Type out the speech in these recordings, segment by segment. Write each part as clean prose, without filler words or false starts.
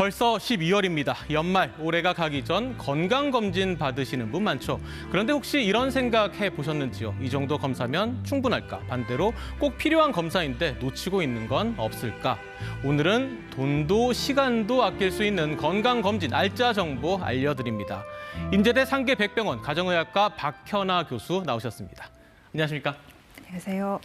벌써 12월입니다. 연말, 올해가 가기 전 건강검진 받으시는 분 많죠. 그런데 혹시 이런 생각 해보셨는지요? 이 정도 검사면 충분할까? 반대로 꼭 필요한 검사인데 놓치고 있는 건 없을까? 오늘은 돈도 시간도 아낄 수 있는 건강검진 알짜 정보 알려드립니다. 인제대 상계백병원 가정의학과 박현아 교수 나오셨습니다. 안녕하십니까? 안녕하세요.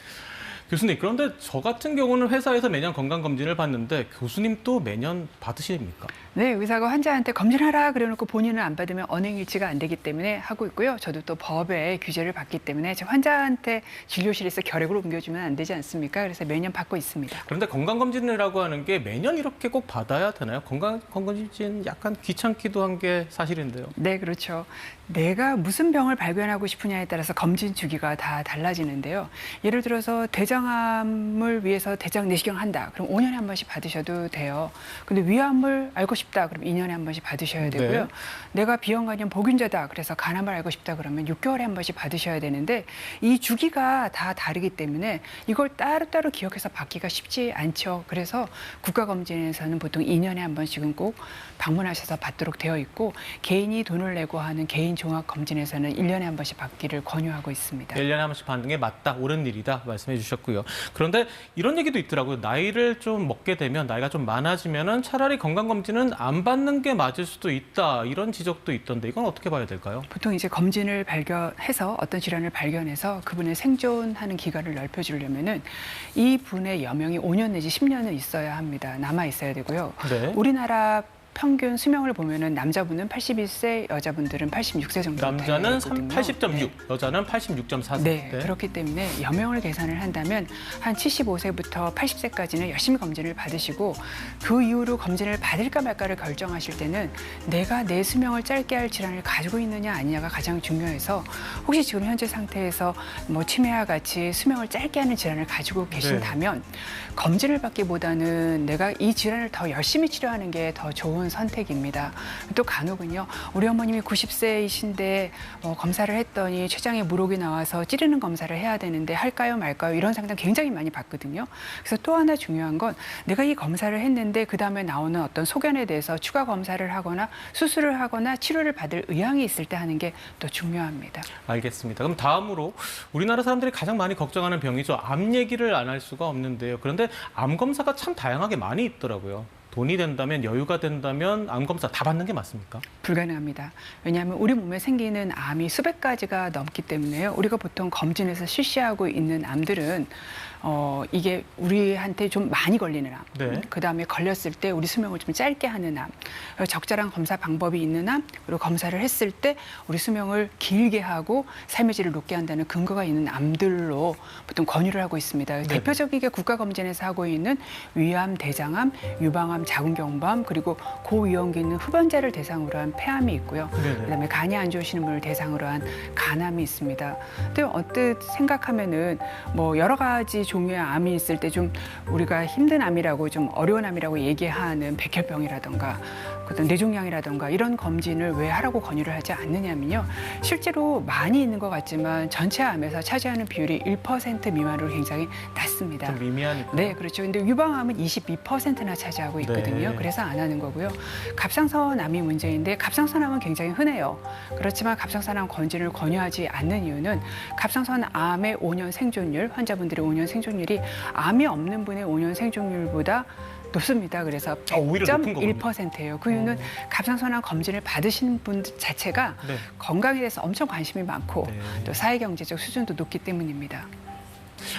교수님, 그런데 저 같은 경우는 회사에서 매년 건강검진을 받는데 교수님도 매년 받으십니까? 네, 의사가 환자한테 검진하라 그래놓고 본인은 안 받으면 언행일치가 안 되기 때문에 하고 있고요. 저도 또 법의 규제를 받기 때문에 제 환자한테 진료실에서 결핵을 옮겨주면 안 되지 않습니까? 그래서 매년 받고 있습니다. 그런데 건강검진이라고 하는 게 매년 이렇게 꼭 받아야 되나요? 건강검진 약간 귀찮기도 한 게 사실인데요. 네, 그렇죠. 내가 무슨 병을 발견하고 싶으냐에 따라서 검진 주기가 다 달라지는데요. 예를 들어서 대장암을 위해서 대장 내시경 한다. 그럼 5년에 한 번씩 받으셔도 돼요. 근데 위암을 알고 싶다. 그럼 2년에 한 번씩 받으셔야 되고요. 네. 내가 B형간염 보균자다. 그래서 간암을 알고 싶다. 그러면 6개월에 한 번씩 받으셔야 되는데 이 주기가 다 다르기 때문에 이걸 따로따로 기억해서 받기가 쉽지 않죠. 그래서 국가검진에서는 보통 2년에 한 번씩은 꼭 방문하셔서 받도록 되어 있고 개인이 돈을 내고 하는 개인 종합검진에서는 1년에 한 번씩 받기를 권유하고 있습니다. 1년에 한 번씩 받는 게 맞다, 옳은 일이다 말씀해 주셨고요. 그런데 이런 얘기도 있더라고요. 나이를 좀 먹게 되면, 나이가 좀 많아지면은 차라리 건강검진은 안 받는 게 맞을 수도 있다. 이런 지적도 있던데 이건 어떻게 봐야 될까요? 보통 이제 검진을 발견해서 어떤 질환을 발견해서 그분의 생존하는 기간을 넓혀주려면은 이 분의 여명이 5년 내지 10년은 있어야 합니다. 남아 있어야 되고요. 네. 우리나라 평균 수명을 보면은 남자분은 81세, 여자분들은 86세 정도 남자는 되거든요. 80.6, 네. 여자는 86.4세. 네, 그렇기 때문에 여명을 계산을 한다면 한 75세부터 80세까지는 열심히 검진을 받으시고 그 이후로 검진을 받을까 말까를 결정하실 때는 내가 내 수명을 짧게 할 질환을 가지고 있느냐 아니냐가 가장 중요해서 혹시 지금 현재 상태에서 뭐 치매와 같이 수명을 짧게 하는 질환을 가지고 계신다면 검진을 받기보다는 내가 이 질환을 더 열심히 치료하는 게 더 좋은 선택입니다. 또 간혹은요, 우리 어머님이 90세이신데 검사를 했더니 췌장에 물혹이 나와서 찌르는 검사를 해야 되는데 할까요 말까요 이런 상담 굉장히 많이 받거든요. 그래서 또 하나 중요한 건 내가 이 검사를 했는데 그 다음에 나오는 어떤 소견에 대해서 추가 검사를 하거나 수술을 하거나 치료를 받을 의향이 있을 때 하는 게 또 중요합니다. 알겠습니다. 그럼 다음으로 우리나라 사람들이 가장 많이 걱정하는 병이죠. 암 얘기를 안 할 수가 없는데요. 그런데 암 검사가 참 다양하게 많이 있더라고요. 돈이 된다면, 여유가 된다면 암 검사 다 받는 게 맞습니까? 불가능합니다. 왜냐하면 우리 몸에 생기는 암이 수백 가지가 넘기 때문에요. 우리가 보통 검진에서 실시하고 있는 암들은 이게 우리한테 좀 많이 걸리는 암, 네. 그다음에 걸렸을 때 우리 수명을 좀 짧게 하는 암, 적절한 검사 방법이 있는 암, 그리고 검사를 했을 때 우리 수명을 길게 하고 삶의 질을 높게 한다는 근거가 있는 암들로 보통 권유를 하고 있습니다. 네. 대표적이게 국가검진에서 하고 있는 위암, 대장암, 유방암, 자궁경부암, 그리고 고위험기 있는 흡연자를 대상으로 한 폐암이 있고요. 네네. 그다음에 간이 안 좋으시는 분을 대상으로 한 간암이 있습니다. 근데 언뜻 생각하면은 뭐 여러 가지 종류의 암이 있을 때 좀 우리가 힘든 암이라고 좀 어려운 암이라고 얘기하는 백혈병이라던가 그다음 뇌종양이라던가 이런 검진을 왜 하라고 권유를 하지 않느냐면요. 실제로 많이 있는 것 같지만 전체 암에서 차지하는 비율이 1% 미만으로 굉장히 낮습니다. 좀 미미하니까. 네, 그렇죠. 근데 유방암은 22%나 차지하고 있거든요. 네. 그래서 안 하는 거고요. 갑상선암이 문제인데 갑상선암은 굉장히 흔해요. 그렇지만 갑상선암 검진을 권유하지 않는 이유는 갑상선암의 5년 생존율, 환자분들의 5년 생존율이 암이 없는 분의 5년 생존율보다 높습니다. 그래서 오히려 높은 거군요. 100.1%예요. 그 이유는 갑상선암 검진을 받으신 분 자체가 네. 건강에 대해서 엄청 관심이 많고 네. 또 사회경제적 수준도 높기 때문입니다.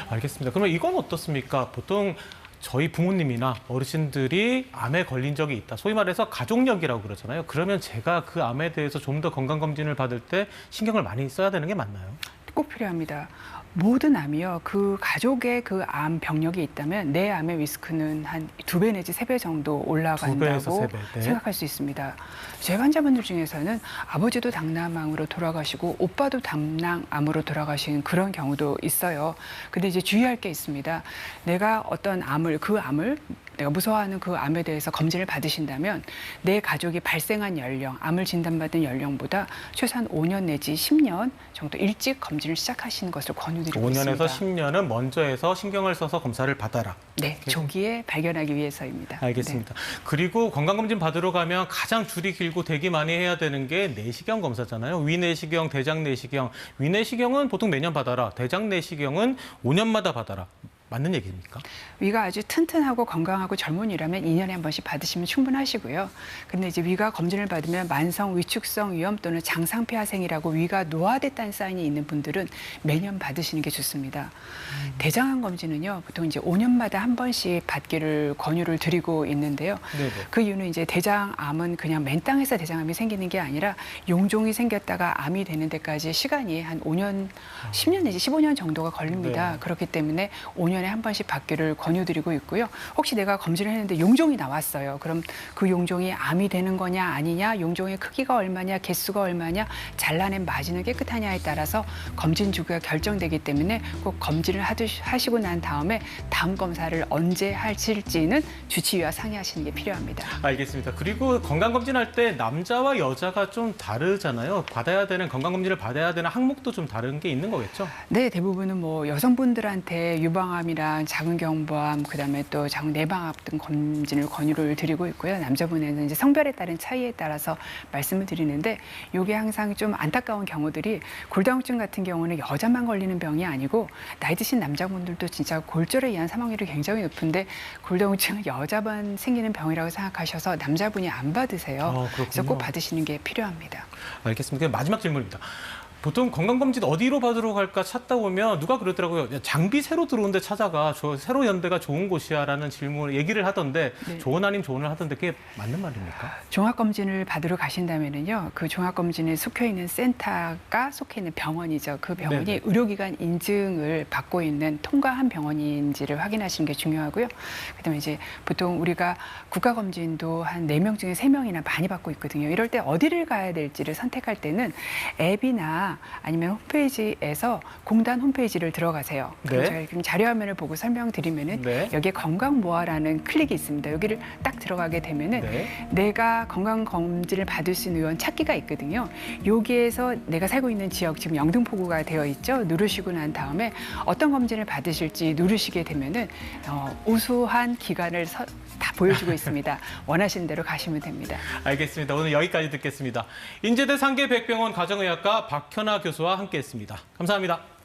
알겠습니다. 그러면 이건 어떻습니까? 보통 저희 부모님이나 어르신들이 암에 걸린 적이 있다. 소위 말해서 가족력이라고 그러잖아요. 그러면 제가 그 암에 대해서 좀 더 건강검진을 받을 때 신경을 많이 써야 되는 게 맞나요? 꼭 필요합니다. 모든 암이요. 그 가족의 그 암 병력이 있다면 내 암의 리스크는 한 2배 내지 3배 정도 2배에서 올라간다고 3배. 네. 생각할 수 있습니다. 제 환자분들 중에서는 아버지도 당남암으로 돌아가시고 오빠도 당남암으로 돌아가신 그런 경우도 있어요. 근데 이제 주의할 게 있습니다. 내가 어떤 암을 그 암을 내가 무서워하는 그 암에 대해서 검진을 받으신다면 내 가족이 발생한 연령, 암을 진단받은 연령보다 최소한 5년 내지 10년 정도 일찍 검진을 시작하시는 것을 권유드리고 있습니다. 5년에서 10년은 먼저 해서 신경을 써서 검사를 받아라. 네, 조기에 발견하기 위해서입니다. 알겠습니다. 그리고 건강검진 받으러 가면 가장 줄이 길고 대기 많이 해야 되는 게 내시경 검사잖아요. 위내시경, 대장내시경. 위내시경은 보통 매년 받아라. 대장내시경은 5년마다 받아라. 맞는 얘기입니까? 위가 아주 튼튼하고 건강하고 젊은이라면 2년에 한 번씩 받으시면 충분하시고요. 근데 이제 위가 검진을 받으면 만성 위축성 위염 또는 장상폐하생이라고 위가 노화됐다는 사인이 있는 분들은 매년 받으시는 게 좋습니다. 대장암 검진은요, 보통 이제 5년마다 한 번씩 받기를 권유를 드리고 있는데요. 네네. 그 이유는 이제 대장암은 그냥 맨 땅에서 대장암이 생기는 게 아니라 용종이 생겼다가 암이 되는 데까지 시간이 한 5년, 10년 내지 15년 정도가 걸립니다. 네. 그렇기 때문에 5년에 한 번씩 받기를 권유드리고 있고요. 혹시 내가 검진을 했는데 용종이 나왔어요. 그럼 그 용종이 암이 되는 거냐 아니냐, 용종의 크기가 얼마냐, 개수가 얼마냐, 잘라낸 마진은 깨끗하냐에 따라서 검진 주기가 결정되기 때문에 꼭 검진을 하시고 난 다음에 다음 검사를 언제 하실지는 주치의와 상의하시는 게 필요합니다. 알겠습니다. 그리고 건강검진할 때 남자와 여자가 좀 다르잖아요. 받아야 되는 건강검진을 받아야 되는 항목도 좀 다른 게 있는 거겠죠? 네, 대부분은 뭐 여성분들한테 유방암이랑 자궁경부암, 그다음에 또 자궁내방암 등 검진을 권유를 드리고 있고요. 남자분에는 이제 성별에 따른 차이에 따라서 말씀을 드리는데, 이게 항상 좀 안타까운 경우들이 골다공증 같은 경우는 여자만 걸리는 병이 아니고 나이 드신 남자분들도 진짜 골절에 의한 사망률이 굉장히 높은데 골다공증은 여자만 생기는 병이라고 생각하셔서 남자분이 안 받으세요. 그래서 꼭 받으시는 게 필요합니다. 알겠습니다. 마지막 질문입니다. 보통 건강검진 어디로 받으러 갈까 찾다 보면 누가 그러더라고요. 야, 장비 새로 들어온데 찾아가. 새로 연대가 좋은 곳이야라는 질문을 얘기를 하던데 네. 조언 아닌 조언을 하던데 그게 맞는 말입니까? 종합검진을 받으러 가신다면은요, 그 종합검진에 속해 있는 센터가 속해 있는 병원이죠. 그 병원이 네네. 의료기관 인증을 받고 있는 통과한 병원인지를 확인하시는 게 중요하고요. 그다음에 이제 보통 우리가 국가검진도 한 4명 중에 3명이나 많이 받고 있거든요. 이럴 때 어디를 가야 될지를 선택할 때는 앱이나 아니면 홈페이지에서 공단 홈페이지를 들어가세요. 그럼 네. 제가 지금 자료화면을 보고 설명드리면은 네. 여기에 건강모아라는 클릭이 있습니다. 여기를 딱 들어가게 되면은 네. 내가 건강검진을 받을 수 있는 의원 찾기가 있거든요. 여기에서 내가 살고 있는 지역, 지금 영등포구가 되어 있죠. 누르시고 난 다음에 어떤 검진을 받으실지 누르시게 되면은 우수한 기관을 다 보여주고 있습니다. 원하시는 대로 가시면 됩니다. 알겠습니다. 오늘 여기까지 듣겠습니다. 인제대 상계백병원 가정의학과 박현아 교수와 함께했습니다. 감사합니다.